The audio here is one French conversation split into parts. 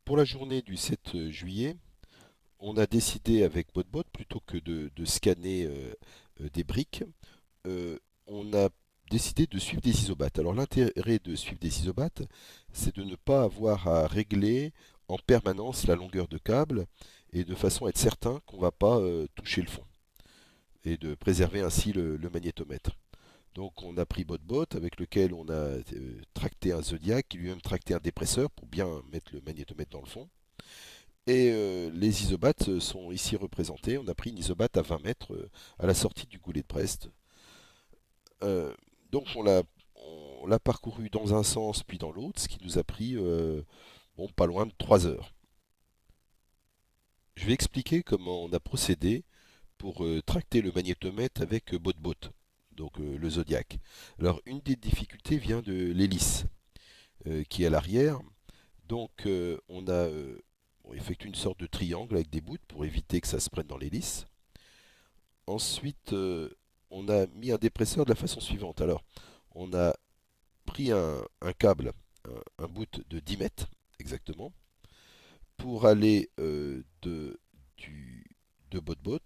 pour la journée du 7 juillet, on a décidé avec BotBot, plutôt que de scanner des briques, on a décidé de suivre des isobates. Alors l'intérêt de suivre des isobates, c'est de ne pas avoir à régler en permanence la longueur de câble et de façon à être certain qu'on ne va pas toucher le fond et de préserver ainsi le magnétomètre. Donc on a pris BotBot avec lequel on a tracté un Zodiac qui lui-même tracté un dépresseur pour bien mettre le magnétomètre dans le fond. Et les isobates sont ici représentés. On a pris une isobate à 20 mètres à la sortie du goulet de Brest. Euh, donc on l'a parcouru dans un sens puis dans l'autre, ce qui nous a pris bon, pas loin de 3 heures. Je vais expliquer comment on a procédé pour tracter le magnétomètre avec BotBot, donc le Zodiac. Alors une des difficultés vient de l'hélice qui est à l'arrière. Donc on effectue une sorte de triangle avec des bouts pour éviter que ça se prenne dans l'hélice. Ensuite, on a mis un dépresseur de la façon suivante. Alors, on a pris un câble, un bout de 10 mètres exactement, pour aller du, de bot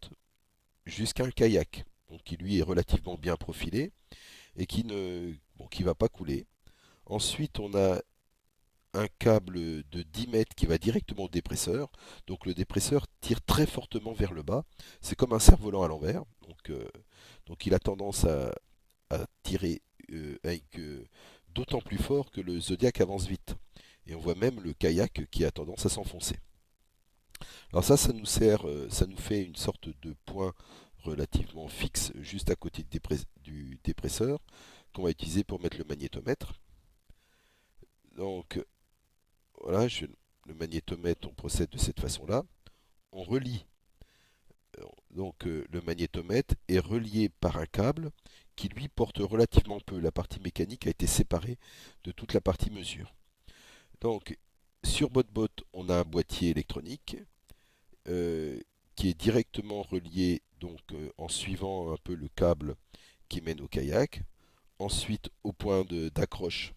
jusqu'à un kayak, donc qui lui est relativement bien profilé et qui ne bon, qui va pas couler. Ensuite, on a un câble de 10 mètres qui va directement au dépresseur. Donc le dépresseur tire très fortement vers le bas. C'est comme un cerf-volant à l'envers. Donc il a tendance à tirer avec d'autant plus fort que le Zodiac avance vite. Et on voit même le kayak qui a tendance à s'enfoncer. Alors ça nous sert, ça nous fait une sorte de point relativement fixe juste à côté du dépresseur qu'on va utiliser pour mettre le magnétomètre. Donc voilà, le magnétomètre, on procède de cette façon-là. On relie, le magnétomètre est relié par un câble qui lui porte relativement peu. La partie mécanique a été séparée de toute la partie mesure. Donc sur BotBot, on a un boîtier électronique euh, qui est directement relié en suivant un peu le câble qui mène au kayak. Ensuite au point d'accroche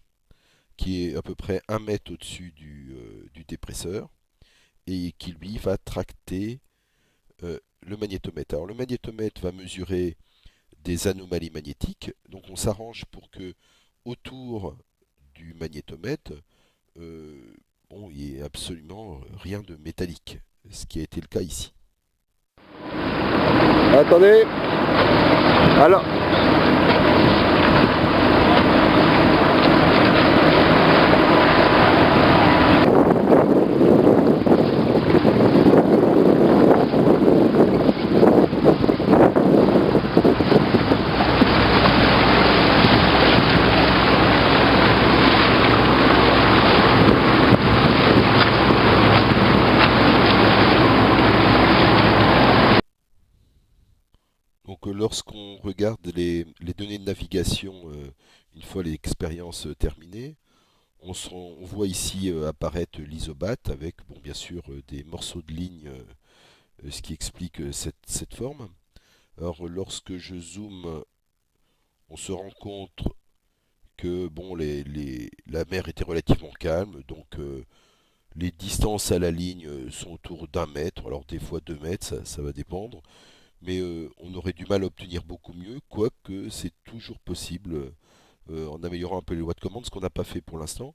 qui est à peu près 1 mètre au-dessus du dépresseur et qui lui va tracter le magnétomètre. Alors le magnétomètre va mesurer des anomalies magnétiques, donc on s'arrange pour que autour du magnétomètre, bon, il n'y ait absolument rien de métallique, ce qui a été le cas ici. Attendez. Alors, Donc lorsqu'on regarde les données de navigation, une fois l'expérience terminée, on voit ici apparaître l'isobate avec, bon, bien sûr, des morceaux de ligne, ce qui explique cette forme. Alors lorsque je zoome, on se rend compte que bon, la mer était relativement calme, donc les distances à la ligne sont autour d'1 mètre, alors des fois 2 mètres, ça va dépendre, mais on aurait du mal à obtenir beaucoup mieux, quoique c'est toujours possible en améliorant un peu les lois de commande, ce qu'on n'a pas fait pour l'instant.